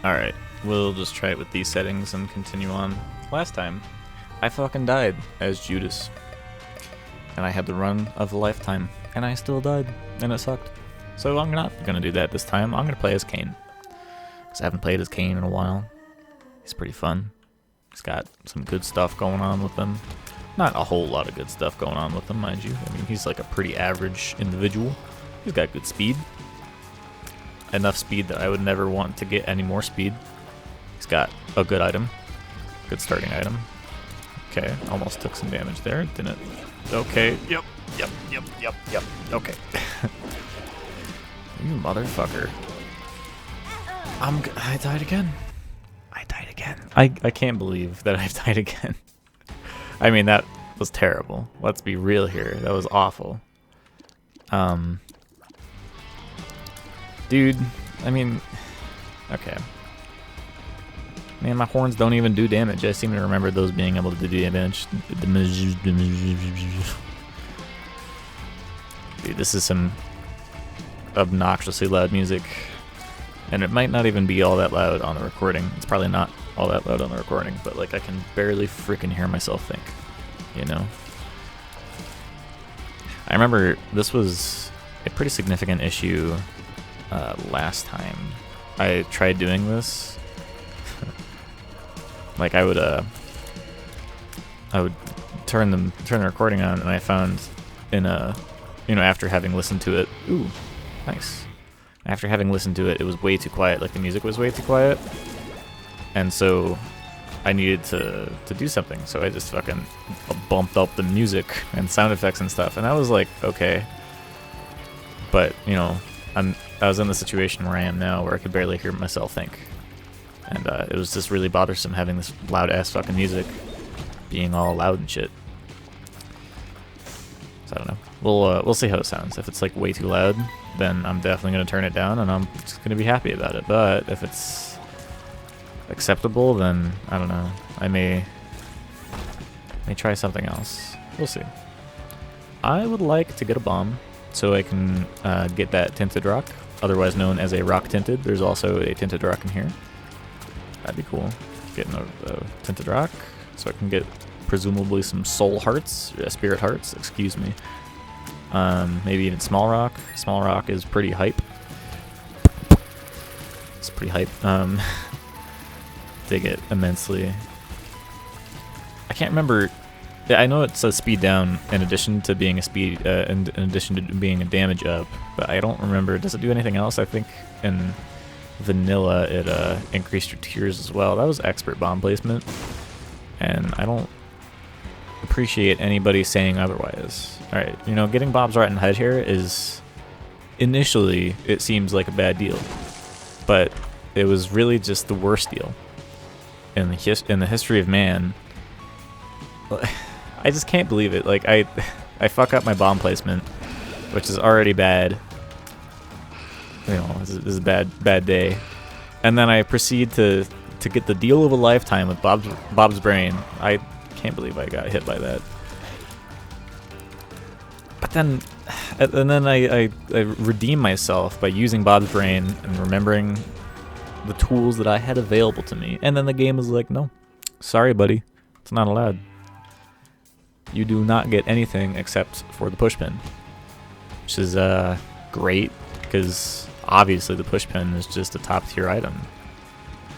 Alright, we'll just try it with these settings and continue on. Last time, I fucking died as Judas. And I had the run of a lifetime, and I still died, and it sucked. So I'm not gonna do that this time. I'm gonna play as Cain. Because I haven't played as Cain in a while. He's pretty fun. He's got some good stuff going on with him. Not a whole lot of good stuff going on with him, mind you. I mean, he's like a pretty average individual. He's got good speed. Enough speed that I would never want to get any more speed. He's got a good item. Good starting item. Okay, almost took some damage there, didn't it? Okay, yep. Okay. You motherfucker. I died again. I can't believe that I've died again. I mean, that was terrible. Let's be real here. That was awful. Dude, I mean, okay. Man, my horns don't even do damage. I seem to remember those being able to do damage. Dude, this is some obnoxiously loud music. And it might not even be all that loud on the recording. It's probably not all that loud on the recording, but like I can barely freaking hear myself think, you know? I remember this was a pretty significant issue last time I tried doing this. Like I would turn the recording on, and I found after having listened to it, ooh, nice. After having listened to it, it was way too quiet. Like the music was way too quiet, and so I needed to do something. So I just fucking bumped up the music and sound effects and stuff, and I was like, okay. But I was in the situation where I am now, where I could barely hear myself think, and it was just really bothersome having this loud ass fucking music being all loud and shit. So I don't know. We'll see how it sounds. If it's like way too loud, then I'm definitely gonna turn it down, and I'm just gonna be happy about it. But if it's acceptable, then I don't know. I may try something else. We'll see. I would like to get a bomb so I can get that tinted rock, otherwise known as a rock tinted. There's also a tinted rock in here. That'd be cool. Getting a tinted rock so I can get presumably some soul hearts, spirit hearts, excuse me. Maybe even small rock. Small rock is pretty hype. It's pretty hype. Dig it immensely. I can't remember. I know it says speed down in addition to being a speed, in addition to being a damage up, but I don't remember. Does it do anything else? I think in vanilla it increased your tiers as well. That was expert bomb placement, and I don't appreciate anybody saying otherwise. All right, getting Bob's right in the head here is initially it seems like a bad deal, but it was really just the worst deal in the history of man. I just can't believe it. Like I fuck up my bomb placement, which is already bad. This is a bad day, and then I proceed to get the deal of a lifetime with Bob's brain. I can't believe I got hit by that. But then, I redeem myself by using Bob's brain and remembering the tools that I had available to me. And then the game is like, no, sorry, buddy, it's not allowed. You do not get anything except for the push pin, which is great because obviously the push pin is just a top tier item.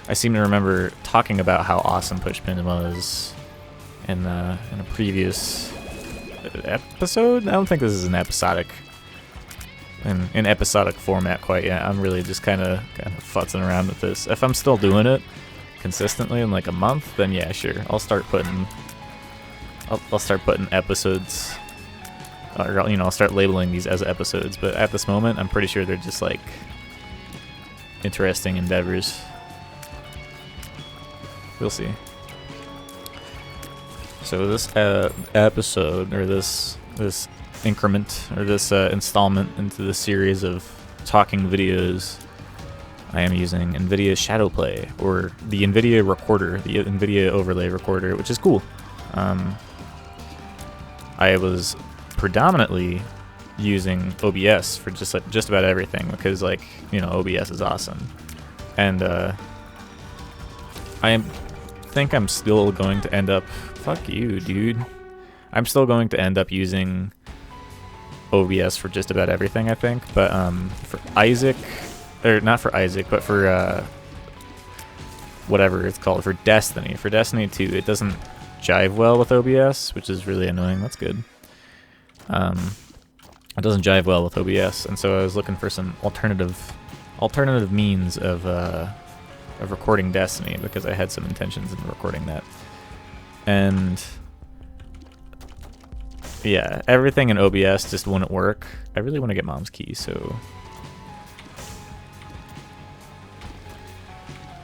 I seem to remember talking about how awesome push pin was in a previous episode. I don't think this is an episodic format quite yet. I'm really just kind of futzing around with this. If I'm still doing it consistently in like a month, then yeah, sure, I'll start putting episodes, or I'll start labeling these as episodes. But at this moment, I'm pretty sure they're just like interesting endeavors. We'll see. So this episode, or this increment, or this installment into the series of talking videos, I am using NVIDIA Shadowplay, or the NVIDIA Recorder, the NVIDIA Overlay Recorder, which is cool. I was predominantly using OBS for just about everything because OBS is awesome, and I think I'm still going to end up... Fuck you, dude. I'm still going to end up using OBS for just about everything, I think. But for Isaac... Or not for Isaac, but for... whatever it's called, for Destiny. For Destiny 2, it doesn't jive well with OBS, which is really annoying. That's good. It doesn't jive well with OBS, and so I was looking for some alternative means of recording Destiny, because I had some intentions in recording that. And yeah, everything in OBS just wouldn't work. I really want to get Mom's key, so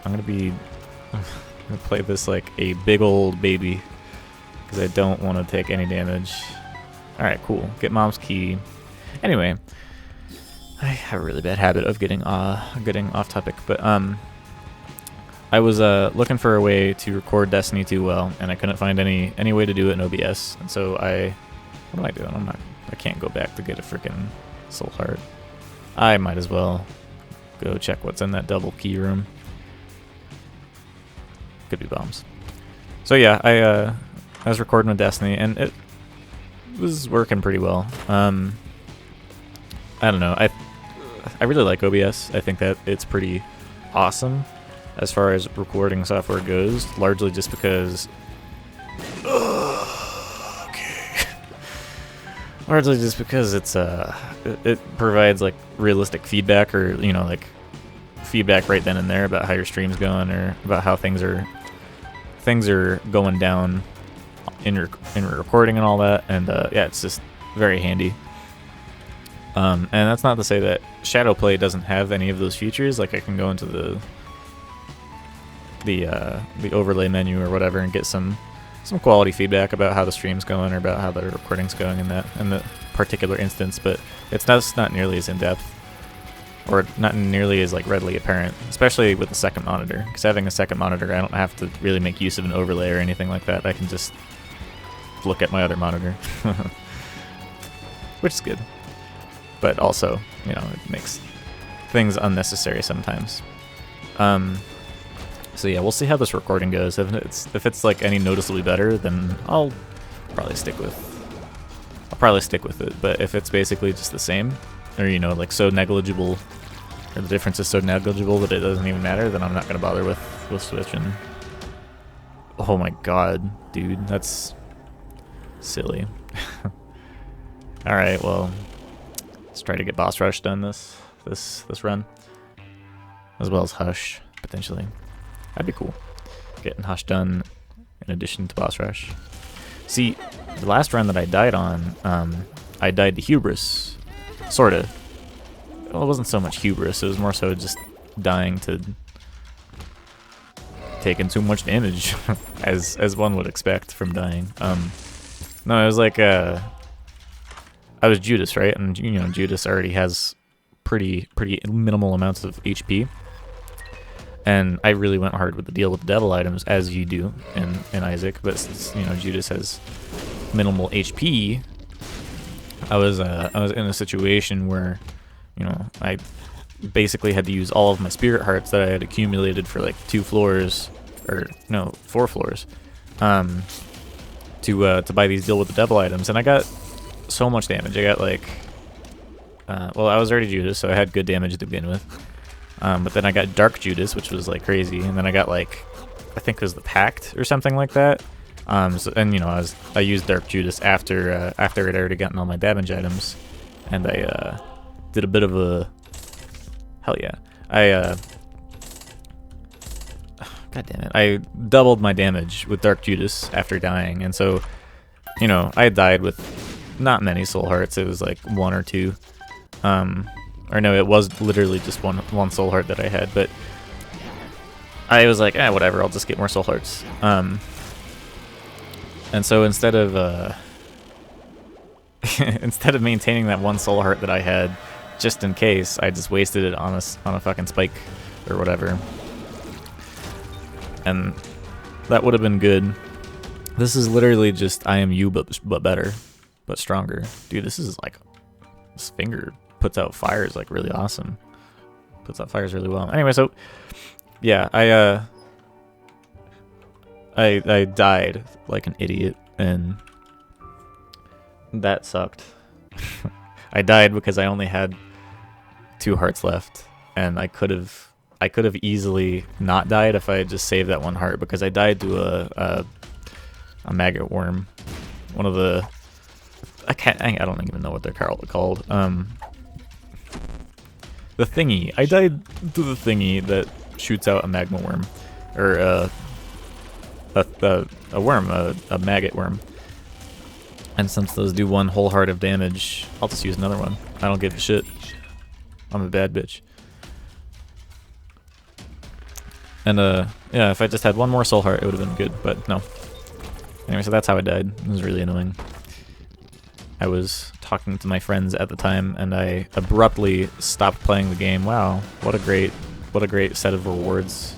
I'm gonna play this like a big old baby, because I don't want to take any damage. Alright, cool. Get Mom's key. Anyway, I have a really bad habit of getting off topic, but I was looking for a way to record Destiny 2 well, and I couldn't find any way to do it in OBS, and so what am I doing? I can't go back to get a freaking soul heart. I might as well go check what's in that double key room. Could be bombs. So yeah, I was recording with Destiny, and it was working pretty well. I don't know. I really like OBS. I think that it's pretty awesome as far as recording software goes, largely just because... okay. Largely just because it's it provides like realistic feedback, or you know, like feedback right then and there about how your stream's going, or about how things are going down in your recording and all that. And yeah, it's just very handy. And that's not to say that Shadowplay doesn't have any of those features. Like I can go into the overlay menu or whatever and get some quality feedback about how the stream's going, or about how the recording's going in the particular instance. But it's not nearly as in depth, or not nearly as like readily apparent, especially with the second monitor. Because having a second monitor, I don't have to really make use of an overlay or anything like that. I can just look at my other monitor, which is good. But also, you know, it makes things unnecessary sometimes. So yeah, we'll see how this recording goes. If it's like any noticeably better, then I'll probably stick with it. But if it's basically just the same, or you know, like so negligible, or the difference is so negligible that it doesn't even matter, then I'm not gonna bother with switching. Oh my god, dude, that's silly. All right, well, let's try to get boss rush done this run, as well as Hush potentially. That'd be cool. Getting Hush done in addition to boss rush. See, the last run that I died on, I died to Hubris, sorta. Well, it wasn't so much Hubris. It was more so just dying to taking too much damage, as one would expect from dying. No, it was like I was Judas, right? And you know, Judas already has pretty minimal amounts of HP. And I really went hard with the deal with the devil items, as you do in Isaac. But since, you know, Judas has minimal HP, I was in a situation where, you know, I basically had to use all of my spirit hearts that I had accumulated for like 4 floors, to buy these deal with the devil items, and I got so much damage. I got like, well, I was already Judas, so I had good damage to begin with. But then I got Dark Judas, which was like crazy, and then I got like, I think it was the Pact or something like that. And you know, I used Dark Judas after I'd already gotten all my damage items, and I did a bit of a, hell yeah, god damn it, I doubled my damage with Dark Judas after dying, and so, you know, I died with not many soul hearts. It was like 1 or 2. Or no, it was literally just one soul heart that I had, but I was like, whatever, I'll just get more soul hearts. And so instead of instead of maintaining that 1 soul heart that I had, just in case, I just wasted it on a fucking spike or whatever. And that would have been good. This is literally just I am you, but better, but stronger. Dude, this is like, this finger puts out fires like really awesome. Puts out fires really well. Anyway, so yeah, I died like an idiot, and that sucked. I died because I only had 2 hearts left, and I could have easily not died if I had just saved that 1 heart, because I died to a maggot worm. One of the I don't even know what they're called. The thingy. I died to the thingy that shoots out a magma worm, or a worm, a maggot worm. And since those do 1 whole heart of damage, I'll just use another one. I don't give a shit. I'm a bad bitch. And yeah, if I just had 1 more soul heart, it would have been good, but no. Anyway, so that's how I died. It was really annoying. I was talking to my friends at the time, and I abruptly stopped playing the game. Wow, what a great set of rewards.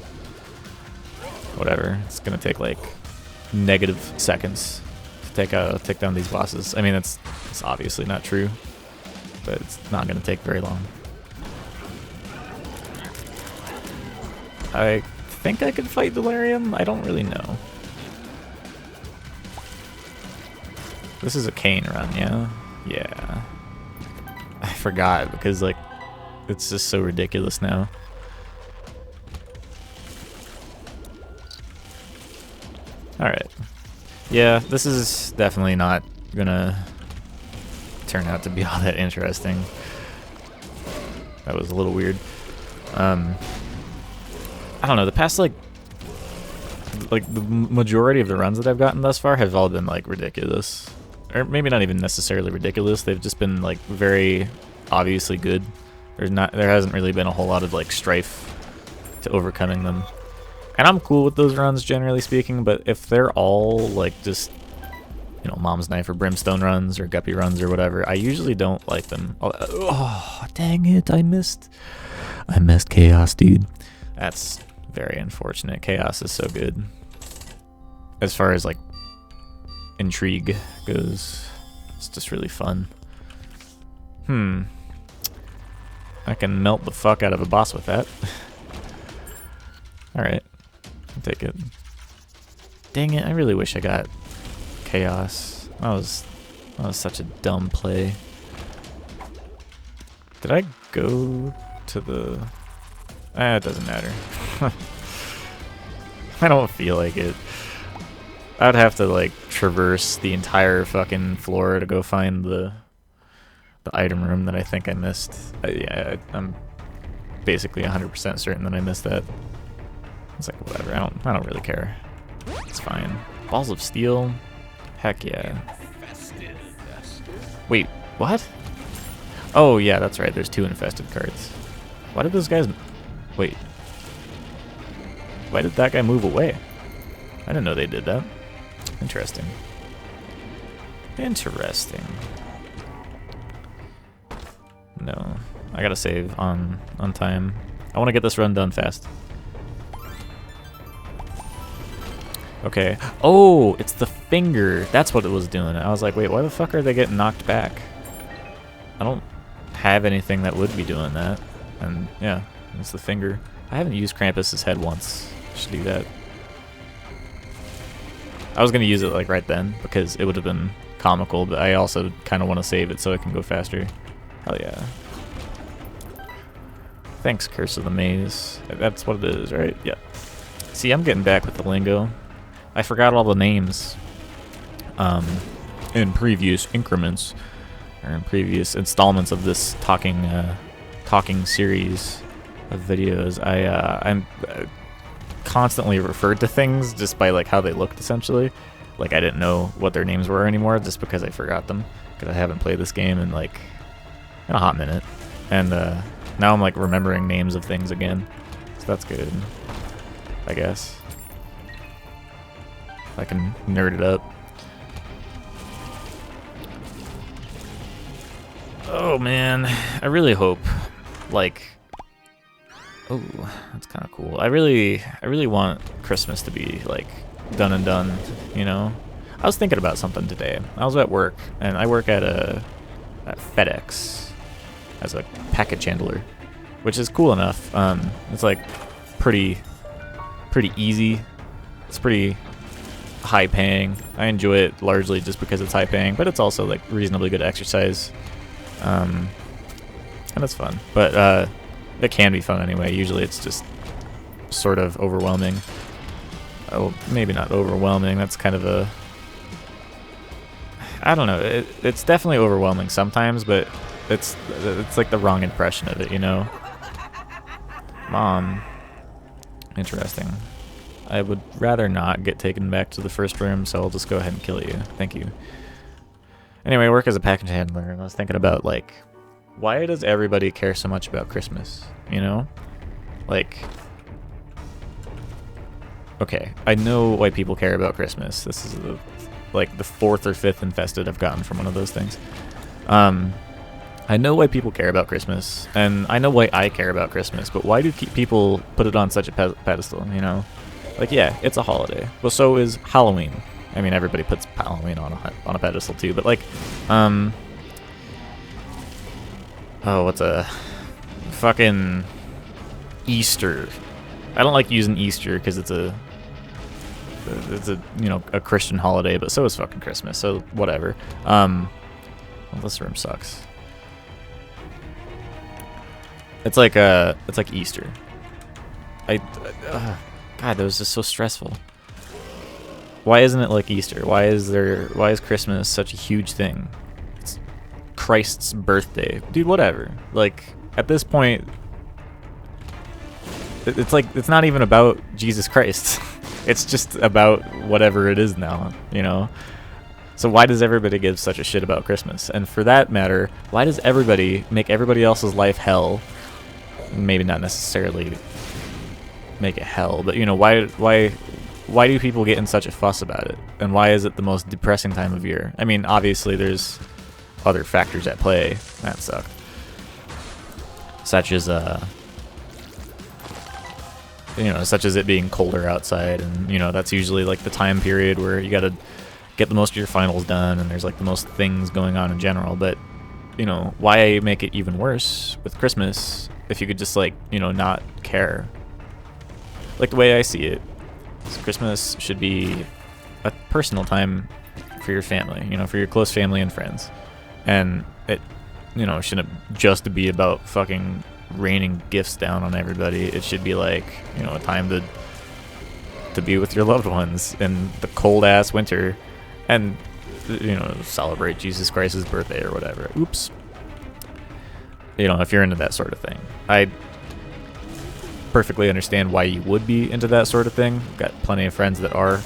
Whatever. It's gonna take like negative seconds to take down these bosses. I mean, it's obviously not true, but it's not gonna take very long. I think I could fight Delirium. I don't really know. This is a Cain run, yeah? Yeah. I forgot because, like, it's just so ridiculous now. Alright. Yeah, this is definitely not gonna turn out to be all that interesting. That was a little weird. I don't know, the past, like the majority of the runs that I've gotten thus far have all been, like, ridiculous. Or maybe not even necessarily ridiculous. They've just been like very obviously good. There hasn't really been a whole lot of like strife to overcoming them. And I'm cool with those runs generally speaking, but if they're all like just, you know, Mom's Knife or Brimstone runs or Guppy runs or whatever, I usually don't like them. Oh, dang it, I missed Chaos, dude. That's very unfortunate. Chaos is so good. As far as like intrigue goes, it's just really fun. I can melt the fuck out of a boss with that. Alright, I'll take it. Dang it, I really wish I got Chaos. That was such a dumb play. Did I go to the... it doesn't matter. I don't feel like it. I'd have to like traverse the entire fucking floor to go find the item room that I think I missed. Yeah, I'm basically 100% certain that I missed that. It's like whatever. I don't really care. It's fine. Balls of Steel. Heck yeah. Wait, what? Oh yeah, that's right. There's 2 infested cards. Why did those guys? Wait. Why did that guy move away? I didn't know they did that. Interesting. Interesting. No. I gotta save on time. I want to get this run done fast. Okay. Oh, it's the finger. That's what it was doing. I was like, wait, why the fuck are they getting knocked back? I don't have anything that would be doing that. And yeah, it's the finger. I haven't used Krampus's head once. Should do that. I was gonna use it like right then because it would have been comical, but I also kind of want to save it so it can go faster. Hell yeah. Thanks, Curse of the Maze. That's what it is, right? Yep. See, I'm getting back with the lingo. I forgot all the names in previous increments, or in previous installments of this talking series of videos. I'm constantly referred to things just by like how they looked, essentially. Like I didn't know what their names were anymore just because I forgot them, because I haven't played this game in like a hot minute, and now I'm like remembering names of things again, so that's good, I guess. I can nerd it up. Oh man, I really hope, like, oh, that's kind of cool. I really want Christmas to be like done and done, you know. I was thinking about something today. I was at work, and I work at FedEx as a package handler, which is cool enough. It's like pretty easy. It's pretty high paying. I enjoy it largely just because it's high paying, but it's also like reasonably good exercise. And it's fun. But it can be fun anyway. Usually it's just sort of overwhelming. Oh, maybe not overwhelming. That's kind of a... I don't know. It's definitely overwhelming sometimes, but it's like the wrong impression of it, you know? Mom. Interesting. I would rather not get taken back to the first room, so I'll just go ahead and kill you. Thank you. Anyway, I work as a package handler, and I was thinking about, like, why does everybody care so much about Christmas, you know? Like, okay, I know why people care about Christmas. This is like the 4th or 5th infested I've gotten from one of those things. I know why people care about Christmas, and I know why I care about Christmas, but why do people put it on such a pedestal, you know? Like, yeah, it's a holiday. Well, so is Halloween. I mean, everybody puts Halloween on a pedestal too, but like, oh, what's a fucking Easter? I don't like using Easter because it's a you know, a Christian holiday, but so is fucking Christmas. So whatever. Well, this room sucks. It's like Easter. God, that was just so stressful. Why isn't it like Easter? Why is Christmas such a huge thing? It's Christ's birthday. Dude, whatever. Like, at this point, it's like, it's not even about Jesus Christ. It's just about whatever it is now, you know? So why does everybody give such a shit about Christmas? And for that matter, why does everybody make everybody else's life hell? Maybe not necessarily make it hell, but you know, why do people get in such a fuss about it? And why is it the most depressing time of year? I mean, obviously there's other factors at play that suck. Such as such as it being colder outside, and you know, that's usually like the time period where you gotta get the most of your finals done, and there's like the most things going on in general. But you know, why make it even worse with Christmas if you could just, like, you know, not care? Like, the way I see it, Christmas should be a personal time for your family, you know, for your close family and friends. And it, you know, shouldn't just be about fucking raining gifts down on everybody. It should be like, you know, a time to be with your loved ones in the cold ass winter and, you know, celebrate Jesus Christ's birthday or whatever. Oops. You know, if you're into that sort of thing. I perfectly understand why you would be into that sort of thing. Got plenty of friends that are.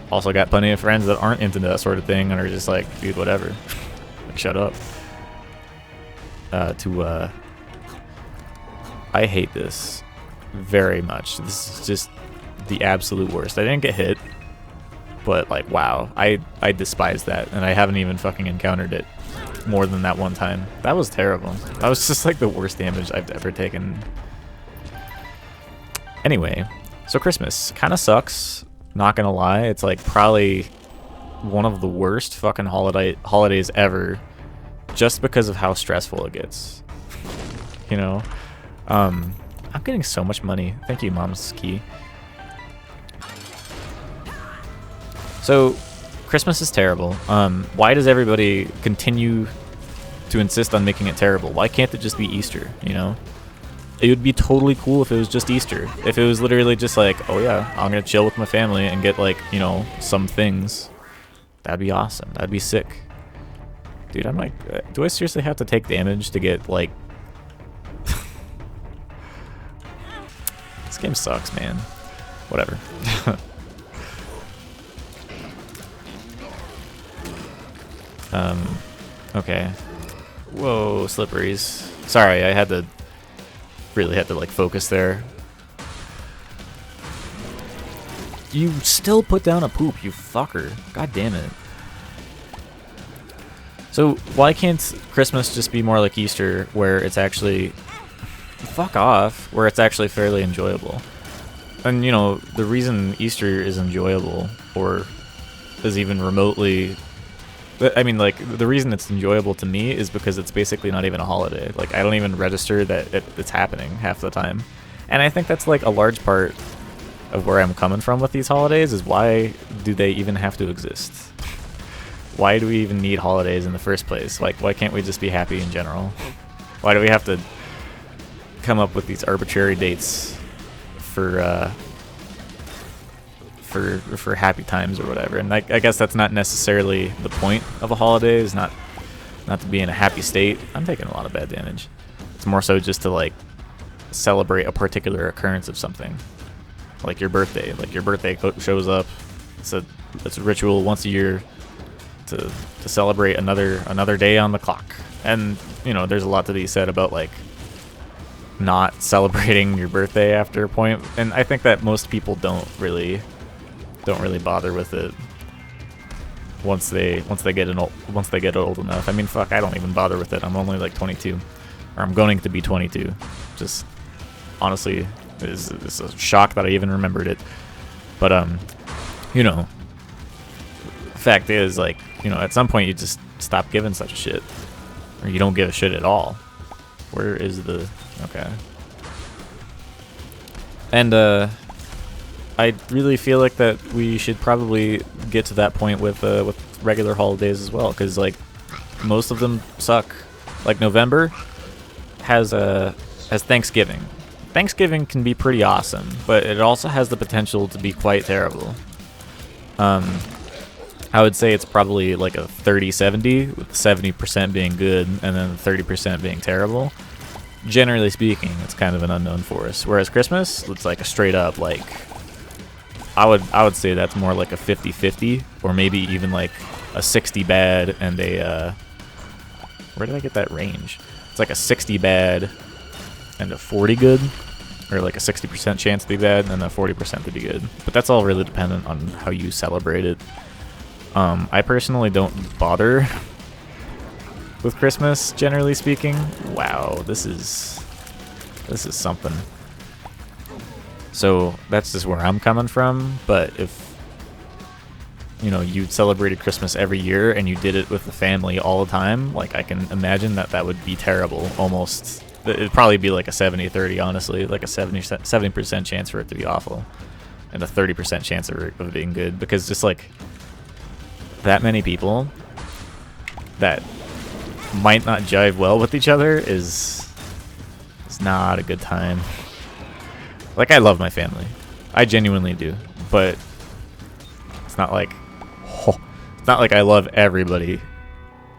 Also got plenty of friends that aren't into that sort of thing and are just like, dude, whatever. Like, shut up. I hate this very much. This is just the absolute worst. I didn't get hit, but like, wow, I despise that, and I haven't even fucking encountered it more than that one time. That was terrible. That was just like the worst damage I've ever taken. Anyway, so Christmas kind of sucks, not gonna lie. It's like probably one of the worst fucking holidays ever, just because of how stressful it gets. You know? I'm getting so much money. Thank you, Mom's Key. So, Christmas is terrible. Why does everybody continue to insist on making it terrible? Why can't it just be Easter, you know? It would be totally cool if it was just Easter. If it was literally just like, oh yeah, I'm gonna chill with my family and get, like, you know, some things. That'd be awesome. That'd be sick. Dude, I'm like, do I seriously have to take damage to get, like... This game sucks, man. Whatever. Okay. Whoa, slipperies. Sorry, I really had to like focus there. You still put down a poop, you fucker. God damn it. So why can't Christmas just be more like Easter, where it's actually... Fuck off, where it's actually fairly enjoyable? And you know, the reason Easter is enjoyable, or is even remotely... I mean, like, the reason it's enjoyable to me is because it's basically not even a holiday. Like, I don't even register that it's happening half the time. And I think that's, like, a large part of where I'm coming from with these holidays is why do they even have to exist? Why do we even need holidays in the first place? Like, why can't we just be happy in general? Why do we have to come up with these arbitrary dates for happy times or whatever? And I guess that's not necessarily the point of a holiday, is not to be in a happy state. I'm taking a lot of bad damage. It's more so just to like celebrate a particular occurrence of something, like your birthday. Like your birthday shows up. It's a ritual once a year to celebrate another day on the clock. And you know, there's a lot to be said about like not celebrating your birthday after a point, and I think that most people don't really bother with it once they get old enough. I mean, fuck, I don't even bother with it. I'm only like 22, or I'm going to be 22. Just honestly, it's a shock that I even remembered it. But you know, fact is, like, you know, at some point you just stop giving such a shit, or you don't give a shit at all. Where is the okay? And I really feel like that we should probably get to that point with regular holidays as well, because like most of them suck. Like November has Thanksgiving. Thanksgiving can be pretty awesome, but it also has the potential to be quite terrible. I would say it's probably like a 30-70, with 70% being good and then 30% being terrible. Generally speaking, it's kind of an unknown force. Whereas Christmas, it's like a straight up, like, I would say that's more like a 50-50, or maybe even like a 60 bad and a where did I get that range? It's like a 60 bad and a 40 good, or like a 60% chance to be bad and then a 40% to be good. But that's all really dependent on how you celebrate it. I personally don't bother with Christmas, generally speaking. Wow, this is something. So that's just where I'm coming from. But if, you know, you celebrated Christmas every year and you did it with the family all the time, like, I can imagine that would be terrible. Almost, it'd probably be like a 70-30, honestly, like a 70% chance for it to be awful, and a 30% chance of it being good, because just like that many people that might not jive well with each other is not a good time. Like, I love my family, I genuinely do, but it's not like I love everybody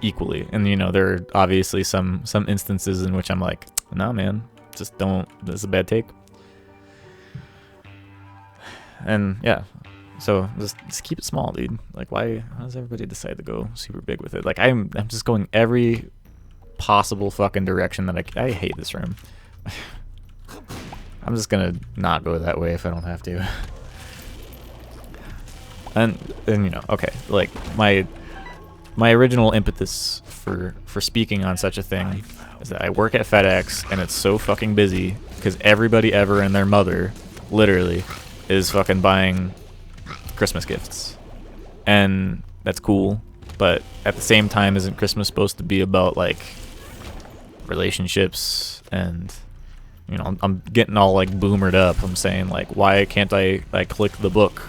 equally. And you know, there are obviously some instances in which I'm like, nah man, just don't, this is a bad take. And yeah, so just keep it small, dude. Like, how does everybody decide to go super big with it? Like, I'm just going every possible fucking direction that I hate this room. I'm just gonna not go that way if I don't have to. And you know, okay, like my original impetus for speaking on such a thing is that I work at FedEx, and it's so fucking busy because everybody ever and their mother literally is fucking buying Christmas gifts. And that's cool, but at the same time, isn't Christmas supposed to be about like relationships? And you know, I'm getting all like boomered up. I'm saying like, why can't I click the book?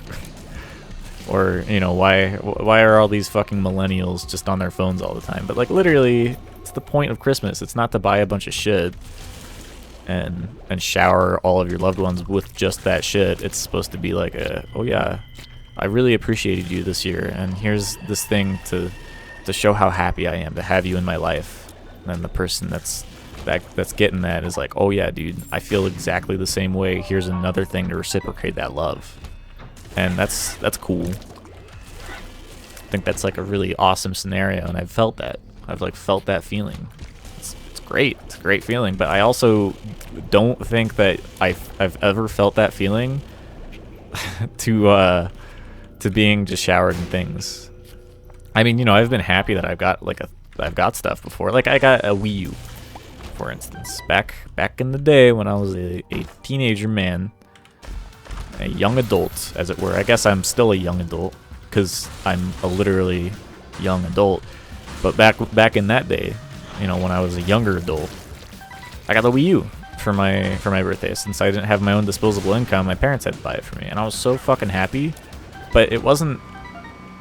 Or, you know, why are all these fucking millennials just on their phones all the time? But like, literally, it's the point of Christmas. It's not to buy a bunch of shit and shower all of your loved ones with just that shit. It's supposed to be like oh yeah, I really appreciated you this year, and here's this thing to show how happy I am to have you in my life. And then the person that's getting that is like, oh yeah, dude, I feel exactly the same way. Here's another thing to reciprocate that love. And that's cool. I think that's like a really awesome scenario, and I've felt that. I've like felt that feeling. It's great. It's a great feeling. But I also don't think that I've ever felt that feeling to being just showered in things. I mean, you know, I've been happy that I've got stuff before. Like, I got a Wii U, for instance, back in the day when I was a teenager man. A young adult, as it were. I guess I'm still a young adult because I'm a literally young adult. But back in that day, you know, when I was a younger adult, I got the Wii U for my birthday. Since I didn't have my own disposable income, my parents had to buy it for me, and I was so fucking happy. But it wasn't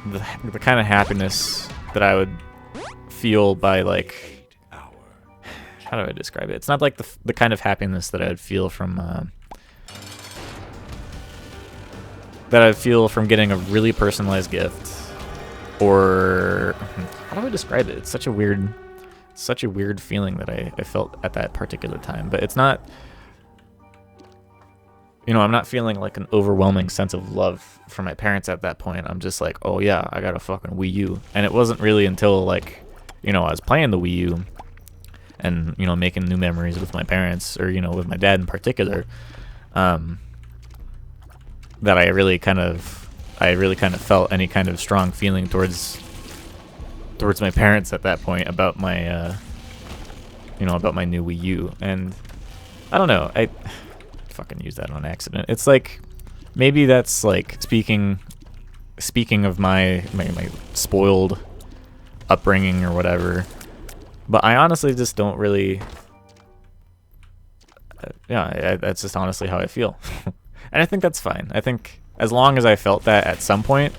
the kind of happiness that I would feel by, like, how do I describe it? It's not like the kind of happiness that I would feel from getting a really personalized gift, or how do I describe it? It's such a weird feeling that I felt at that particular time. But it's not, you know, I'm not feeling like an overwhelming sense of love for my parents at that point. I'm just like, oh yeah, I got a fucking Wii U. And it wasn't really until, like, you know, I was playing the Wii U and, you know, making new memories with my parents, or, you know, with my dad in particular, that I really kind of felt any kind of strong feeling towards my parents at that point about my about my new Wii U. And I don't know, I fucking used that on accident. It's like, maybe that's like speaking of my spoiled upbringing or whatever, but I honestly just don't really that's just honestly how I feel. And I think that's fine. I think as long as I felt that at some point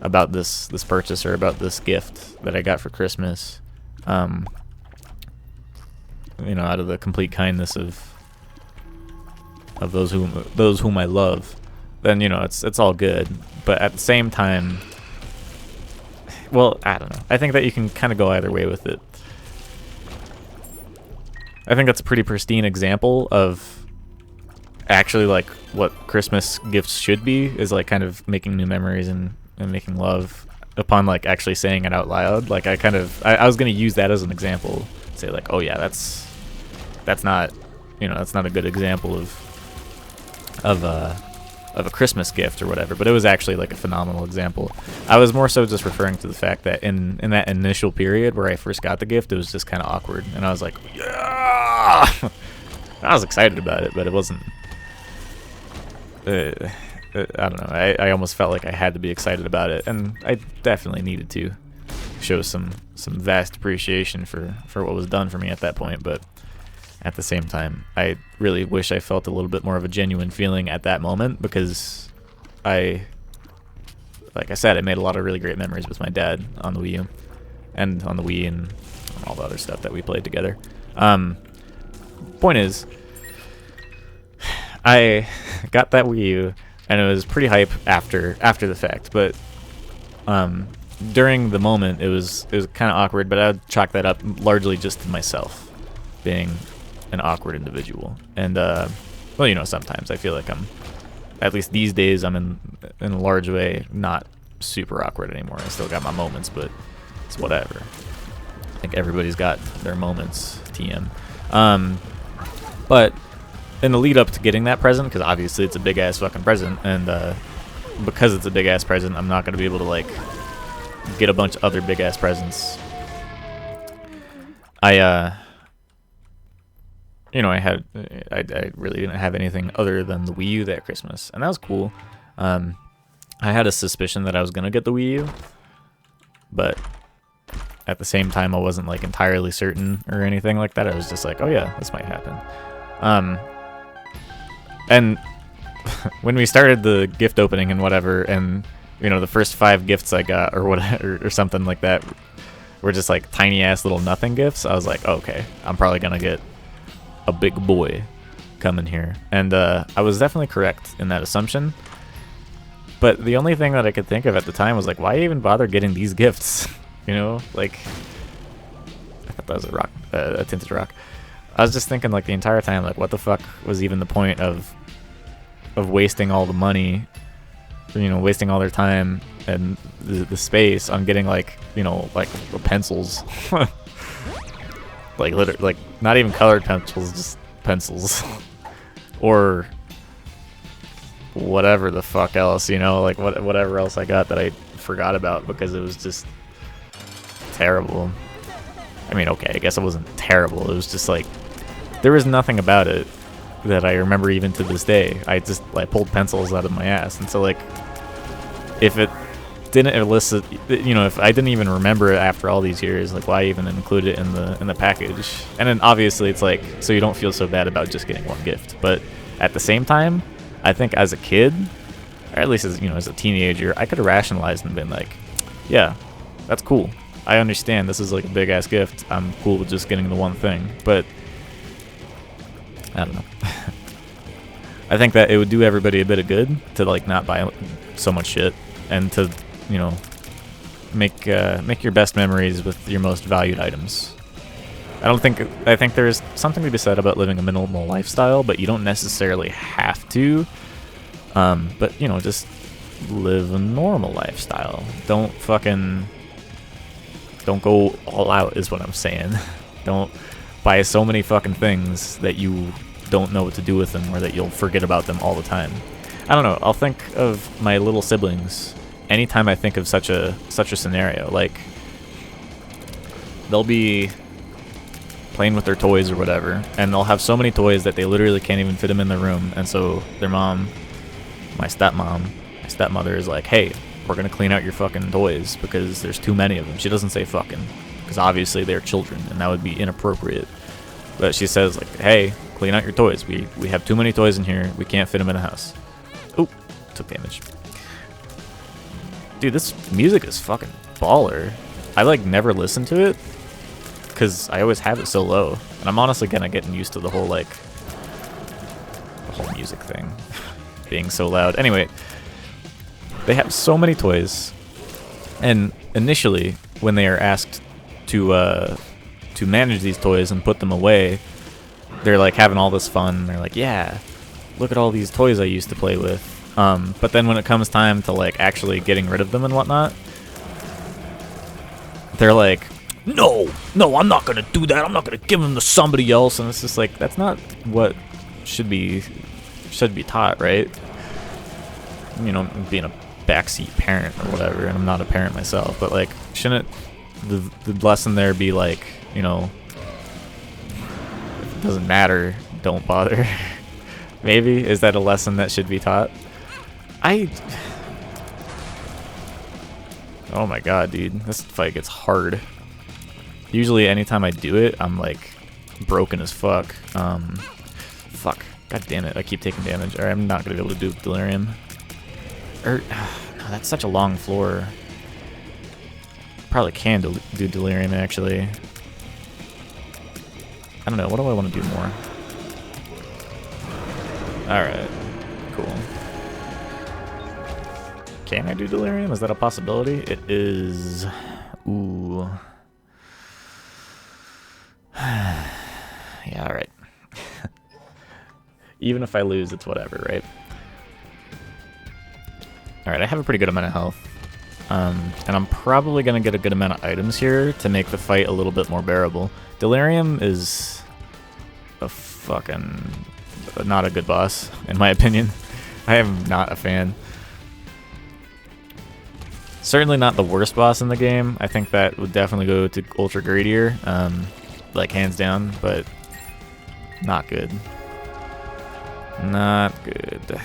about this purchase, or about this gift that I got for Christmas, you know, out of the complete kindness of those whom I love, then, you know, it's all good. But at the same time, well, I don't know. I think that you can kind of go either way with it. I think that's a pretty pristine example of actually, like, what Christmas gifts should be, is like kind of making new memories and making love upon, like, actually saying it out loud. Like, I was gonna use that as an example, say like, oh yeah, that's not, you know, that's not a good example of a Christmas gift or whatever, but it was actually like a phenomenal example. I was more so just referring to the fact that in that initial period where I first got the gift, it was just kind of awkward, and I was like, yeah. I was excited about it, but it wasn't. I don't know. I almost felt like I had to be excited about it, and I definitely needed to show some vast appreciation for what was done for me at that point. But at the same time, I really wish I felt a little bit more of a genuine feeling at that moment, because like I said, I made a lot of really great memories with my dad on the Wii U, and on the Wii, and all the other stuff that we played together. Point is, I got that Wii U, and it was pretty hype after the fact, but during the moment it was kind of awkward. But I'd chalk that up largely just to myself being an awkward individual. And well, you know, sometimes I feel like I'm, at least these days, I'm in a large way not super awkward anymore. I still got my moments, but it's whatever. I think everybody's got their moments, TM. But in the lead up to getting that present, because obviously it's a big ass fucking present, and because it's a big ass present, I'm not going to be able to, like, get a bunch of other big ass presents. You know, I really didn't have anything other than the Wii U that Christmas, and that was cool. I had a suspicion that I was gonna get the Wii U, but at the same time, I wasn't, like, entirely certain or anything like that. I was just like, oh yeah, this might happen. And when we started the gift opening and whatever, and, you know, the first 5 gifts I got, or whatever, or something like that, were just like tiny ass little nothing gifts, I was like, okay, I'm probably gonna get a big boy coming here. And I was definitely correct in that assumption. But the only thing that I could think of at the time was like, why even bother getting these gifts? You know, like, I thought that was a tinted rock. I was just thinking, like, the entire time, like, what the fuck was even the point of wasting all the money, you know, wasting all their time and the space on getting, like, you know, like, pencils. Like, literally, like, not even colored pencils, just pencils. Or whatever the fuck else, you know, like, whatever else I got that I forgot about because it was just terrible. I mean, okay, I guess it wasn't terrible. It was just, like, there was nothing about it that I remember even to this day. I pulled pencils out of my ass. And so, like, if it didn't elicit, you know, if I didn't even remember it after all these years, like why even include it in the package? And then obviously it's like, so you don't feel so bad about just getting one gift. But at the same time, I think as a kid, or at least as, you know, as a teenager, I could have rationalized and been like, yeah, that's cool. I understand this is like a big ass gift. I'm cool with just getting the one thing. But I don't know. I think that it would do everybody a bit of good to like not buy so much shit and to, you know, make your best memories with your most valued items. I think there's something to be said about living a minimal lifestyle, but you don't necessarily have to. But you know, just live a normal lifestyle. Don't go all out is what I'm saying. Don't buy so many fucking things that you don't know what to do with them or that you'll forget about them all the time. I don't know, I'll think of my little siblings anytime I think of such a scenario. Like, they'll be playing with their toys or whatever, and they'll have so many toys that they literally can't even fit them in their room, and so their mom, my stepmother is like, hey, we're gonna clean out your fucking toys because there's too many of them. She doesn't say fucking, because obviously they're children and that would be inappropriate. But she says like, hey, clean out your toys. We have too many toys in here. We can't fit them in the house. Oop, took damage. Dude, this music is fucking baller. I like never listen to it because I always have it so low, and I'm honestly kind of getting used to the whole music thing being so loud. Anyway, they have so many toys, and initially when they are asked to manage these toys and put them away, they're like having all this fun. They're like, yeah, look at all these toys I used to play with. But then when it comes time to like actually getting rid of them and whatnot, they're like, no, I'm not gonna do that. I'm not gonna give them to somebody else. And it's just like, that's not what should be taught, right? You know, being a backseat parent or whatever, and I'm not a parent myself, but like, shouldn't the lesson there be like, you know, if it doesn't matter, don't bother? Maybe, is that a lesson that should be taught? Oh my god, dude, this fight gets hard. Usually anytime I do it, I'm like broken as fuck. Fuck, god damn it, I keep taking damage. Alright, I'm not gonna be able to do Delirium. No, that's such a long floor. Probably can do Delirium, actually. I don't know, what do I want to do more? Alright, cool. Can I do Delirium? Is that a possibility? It is. Ooh. Yeah, alright. Even if I lose, it's whatever, right? Alright, I have a pretty good amount of health. And I'm probably going to get a good amount of items here to make the fight a little bit more bearable. Delirium is a fucking... not a good boss, in my opinion. I am not a fan. Certainly not the worst boss in the game. I think that would definitely go to Ultra Gradier, like hands down, but not good. Not good.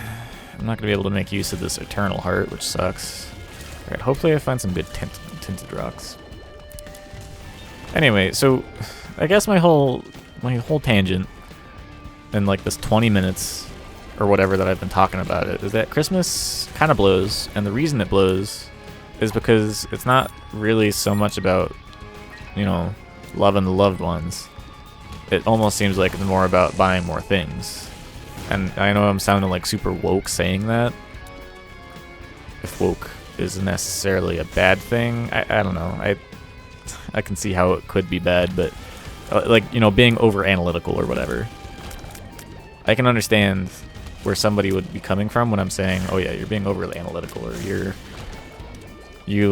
I'm not going to be able to make use of this Eternal Heart, which sucks. Alright, hopefully I find some good tinted rocks. Anyway, so I guess my whole tangent in like this 20 minutes or whatever that I've been talking about it is that Christmas kind of blows, and the reason it blows is because it's not really so much about, you know, loving the loved ones. It almost seems like it's more about buying more things. And I know I'm sounding like super woke saying that. If woke is necessarily a bad thing, I don't know. I can see how it could be bad, but like, you know, being over analytical or whatever. I can understand where somebody would be coming from when I'm saying, oh yeah, you're being overly analytical, or you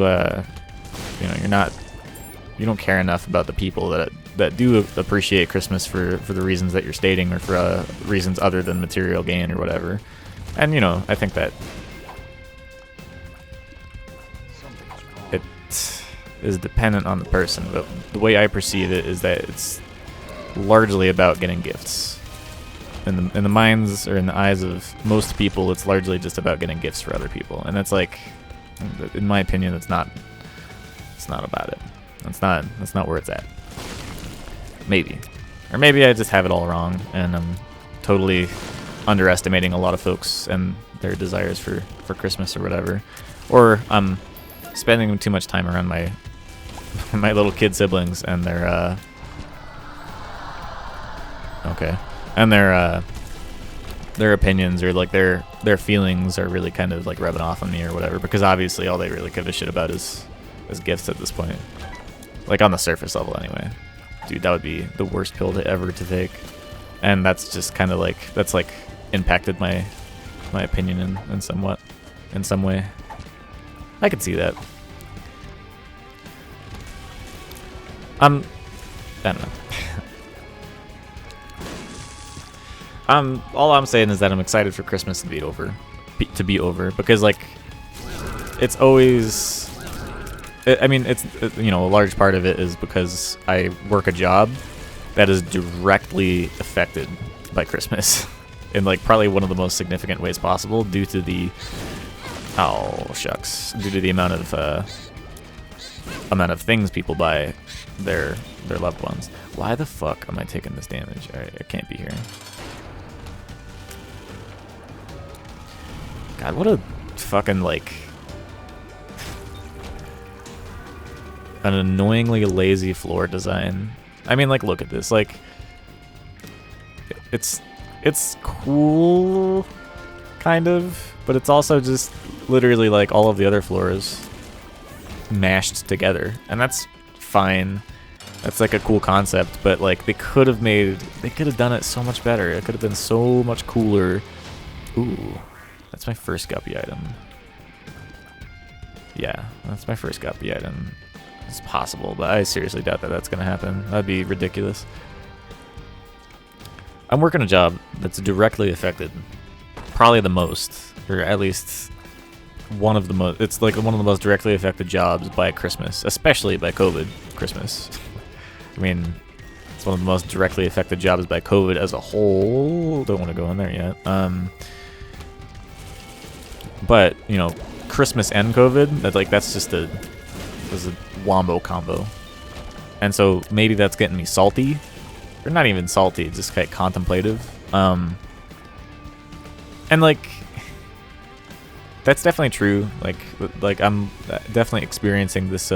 don't care enough about the people that do appreciate Christmas for the reasons that you're stating, or for reasons other than material gain or whatever. And you know, I think that it is dependent on the person, but the way I perceive it is that it's largely about getting gifts. In the minds or in the eyes of most people, it's largely just about getting gifts for other people, and it's like, In my opinion, it's not about it. That's not where it's at. Maybe. Or maybe I just have it all wrong and I'm totally underestimating a lot of folks and their desires for Christmas or whatever. Or I'm spending too much time around my my little kid siblings and their and their opinions or like their feelings are really kind of like rubbing off on me or whatever, because obviously all they really give a shit about is gifts at this point. Like on the surface level anyway. Dude, that would be the worst pill to ever to take. And that's just kind of like, that's like impacted my opinion in some way. I could see that. I don't know. All I'm saying is that I'm excited for Christmas to be over, because like, it's always, I mean, it's, you know, a large part of it is because I work a job that is directly affected by Christmas in like probably one of the most significant ways possible due to the, due to the amount of things people buy their loved ones. Why the fuck am I taking this damage? I can't be here. God, what a fucking like an annoyingly lazy floor design. I mean, like, look at this. Like, it's cool, kind of, but it's also just literally like all of the other floors mashed together, and that's fine. That's like a cool concept, but like they could have done it so much better. It could have been so much cooler. Ooh, that's my first guppy item. Yeah, that's my first guppy item. It's possible, but I seriously doubt that that's going to happen. That'd be ridiculous. I'm working a job that's directly affected, probably the most, or at least one of the most. It's like one of the most directly affected jobs by Christmas, especially by COVID Christmas. I mean, it's one of the most directly affected jobs by COVID as a whole. Don't want to go in there yet. But you know, Christmas and COVID, that's just a wombo combo. And so maybe that's getting me salty, or not even salty, just kind of contemplative. And like, that's definitely true. Like I'm definitely experiencing this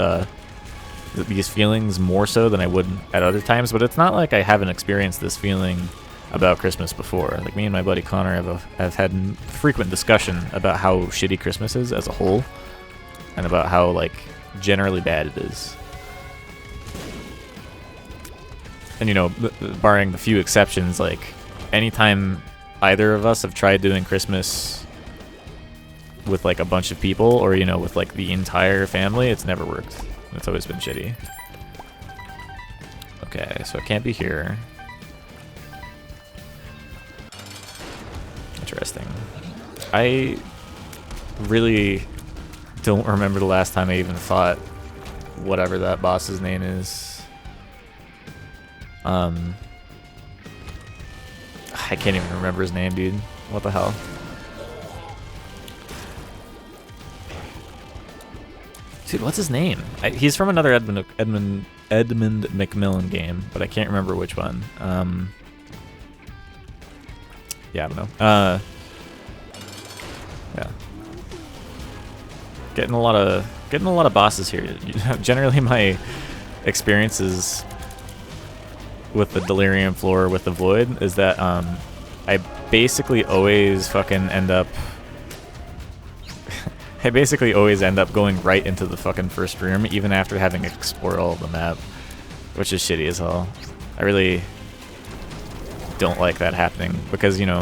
these feelings more so than I would at other times, but it's not like I haven't experienced this feeling about Christmas before. Like, me and my buddy Connor have had frequent discussion about how shitty Christmas is as a whole, and about how like generally bad it is. And you know, barring the few exceptions, like anytime either of us have tried doing Christmas with like a bunch of people, or you know, with like the entire family, it's never worked. It's always been shitty. Okay, so it can't be here. Interesting. I really don't remember the last time I even fought whatever that boss's name is. I can't even remember his name, dude. What the hell? Dude, what's his name? He's from another Edmund McMillen game, but I can't remember which one. Yeah, I don't know. Yeah. Getting a lot of bosses here. Generally, my experiences with the Delirium floor with the Void is that I basically always fucking end up. I basically always end up going right into the fucking first room, even after having explored all of the map, which is shitty as hell. I really don't like that happening, because, you know,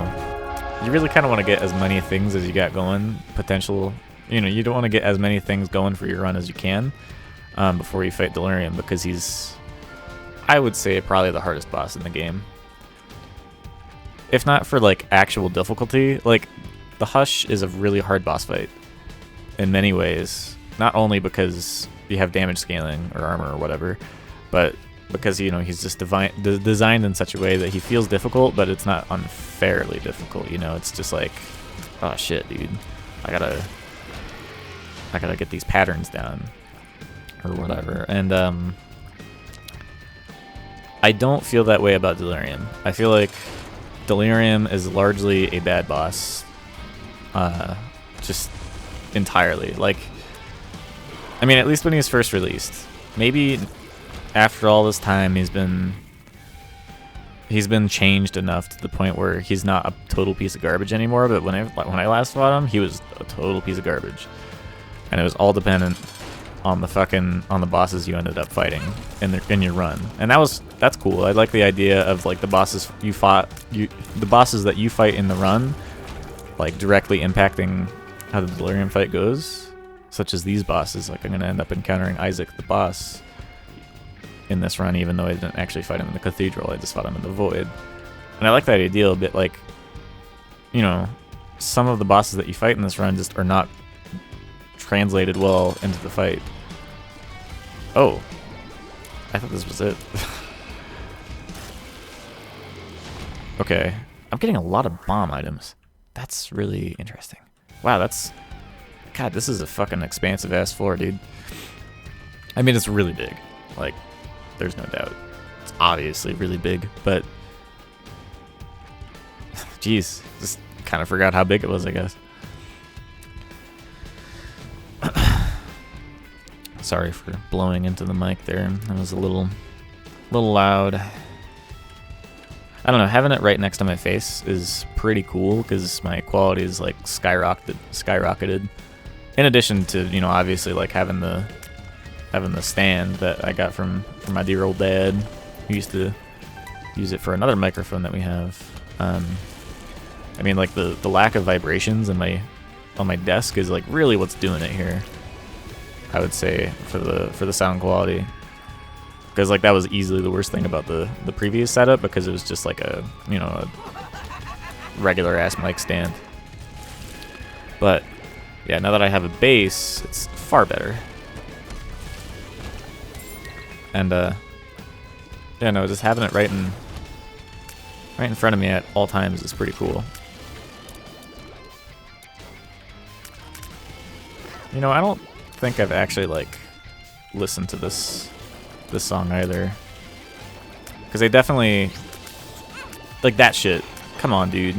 you really kind of want to get as many things as you got going, potential. You know, you don't want to get as many things going for your run as you can before you fight Delirium, because he's, I would say, probably the hardest boss in the game. If not for, like, actual difficulty, like, the Hush is a really hard boss fight in many ways. Not only because you have damage scaling or armor or whatever, but because, you know, he's just designed in such a way that he feels difficult, but it's not unfairly difficult, you know? It's just like, oh shit, dude. I gotta I gotta get these patterns down or whatever. And I don't feel that way about Delirium. I feel like Delirium is largely a bad boss. Just entirely. Like, I mean, at least when he was first released. Maybe after all this time, he's been changed enough to the point where he's not a total piece of garbage anymore. But when I last fought him, he was a total piece of garbage, and it was all dependent on the bosses you ended up fighting in your run. And that's cool. I like the idea of like the bosses the bosses that you fight in the run, like directly impacting how the Delirium fight goes. Such as these bosses. Like I'm gonna end up encountering Isaac the boss in this run, even though I didn't actually fight him in the Cathedral. I just fought him in the Void. And I like that idea a bit. Like, you know, some of the bosses that you fight in this run just are not translated well into the fight. Oh, I thought this was it. Okay, I'm getting a lot of bomb items. That's really interesting. Wow, God, this is a fucking expansive ass floor, dude. I mean, it's really big. Like, there's no doubt. It's obviously really big, but jeez, just kind of forgot how big it was, I guess. Sorry for blowing into the mic there. That was a little loud. I don't know, having it right next to my face is pretty cool because my quality is like skyrocketed. In addition to, you know, obviously like having the stand that I got from my dear old dad, who used to use it for another microphone that we have. I mean, like the lack of vibrations on my desk is like really what's doing it here, I would say, for the sound quality. Because like that was easily the worst thing about the previous setup, because it was just like a, you know, a regular ass mic stand. But yeah, now that I have a bass, it's far better. And yeah, no, just having it right in front of me at all times is pretty cool. You know, I don't think I've actually like listened to this song either, because they definitely like that shit. Come on, dude.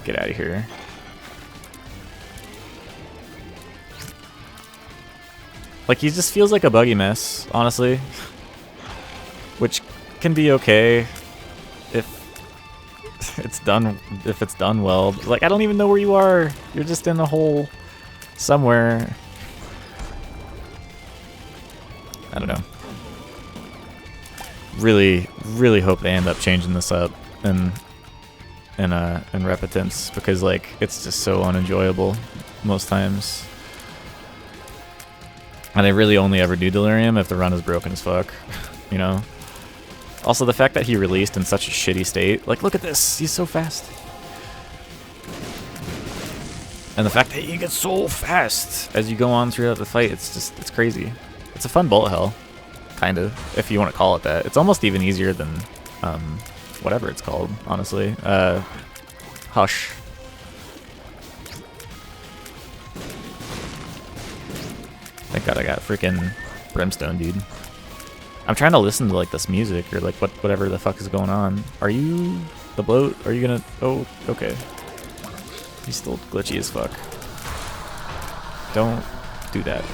Get out of here. Like, he just feels like a buggy mess, honestly, which can be okay if it's done well. Like, I don't even know where you are. You're just in a hole somewhere. I don't know. Really, really hope they end up changing this up in Repetence, because like it's just so unenjoyable most times. And I really only ever do Delirium if the run is broken as fuck, you know? Also, the fact that he released in such a shitty state. Like, look at this. He's so fast. And the fact that he gets so fast as you go on throughout the fight, it's crazy. It's a fun bullet hell, kind of, if you want to call it that. It's almost even easier than whatever it's called, honestly. Hush. Thank God I got freaking Brimstone, dude. I'm trying to listen to like this music or like whatever the fuck is going on. Are you the bloat? Are you gonna? Oh, okay. He's still glitchy as fuck. Don't do that.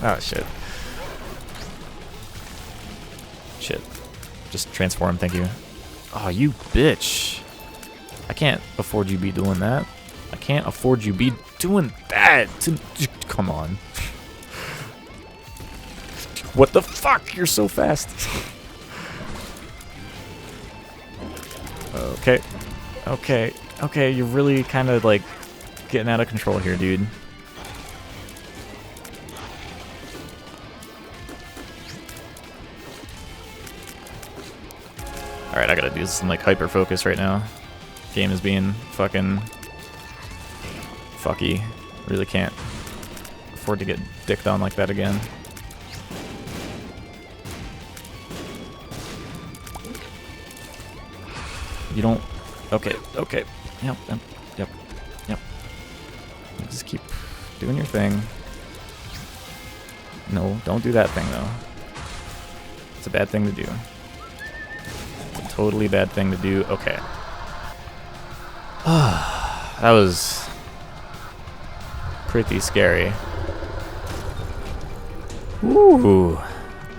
Oh shit. Shit. Just transform, thank you. Oh, you bitch. I can't afford you be doing that. I can't afford you be doing that. Come on. What the fuck? You're so fast. Okay. Okay. Okay, you're really kind of like getting out of control here, dude. Alright, I gotta do some like hyper focus right now. Game is being fucking fucky. Really can't afford to get dicked on like that again. You don't. Okay, okay. Yep. Just keep Doing your thing. No, don't do that thing, though. It's a bad thing to do. It's a totally bad thing to do. Okay. That was pretty scary. Ooh,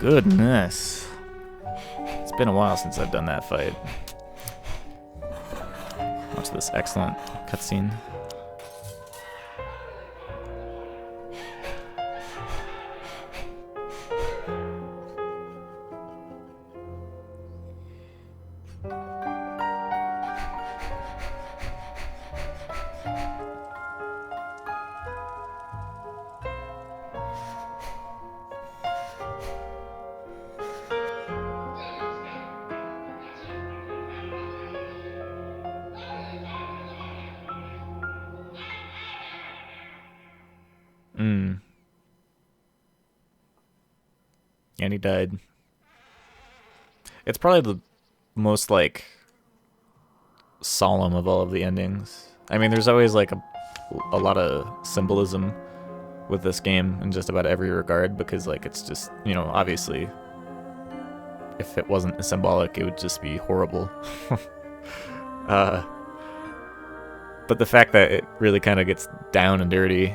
goodness. It's been a while since I've done that fight. Watch this excellent cutscene. And he died. It's probably the most, like, solemn of all of the endings. I mean, there's always, like, a lot of symbolism with this game in just about every regard, because, like, it's just, you know, obviously, if it wasn't symbolic, it would just be horrible. But the fact that it really kind of gets down and dirty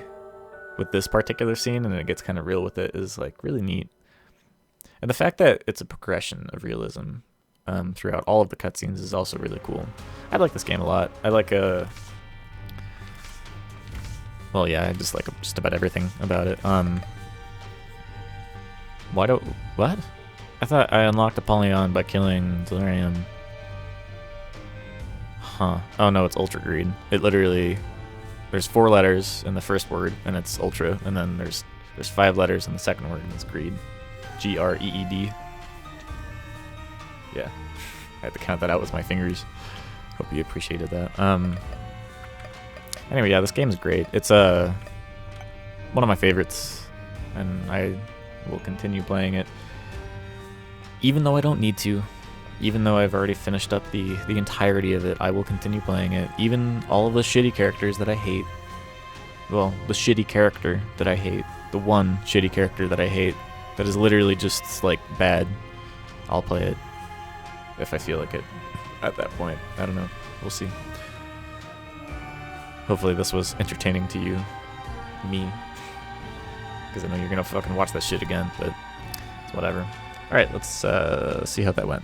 with this particular scene, and it gets kind of real with it, is, like, really neat. And the fact that it's a progression of realism throughout all of the cutscenes is also really cool. I like this game a lot. I like well, yeah, I just like just about everything about it. What? I thought I unlocked Apollyon by killing Delirium. Huh. Oh no, it's Ultra Greed. It literally, there's 4 letters in the first word, and it's Ultra, and then there's 5 letters in the second word, and it's Greed. Greed. Yeah, I had to count that out with my fingers. Hope you appreciated that. Anyway, yeah, this game is great. It's one of my favorites, and I will continue playing it, even though I don't need to. Even though I've already finished up the entirety of it, I will continue playing it. Even all of the shitty characters that I hate. Well, the shitty character that I hate. The one shitty character that I hate. That is literally just, like, bad. I'll play it if I feel like it at that point. I don't know. We'll see. Hopefully this was entertaining to you. Me. Because I know you're gonna fucking watch that shit again, but it's whatever. Alright, let's see how that went.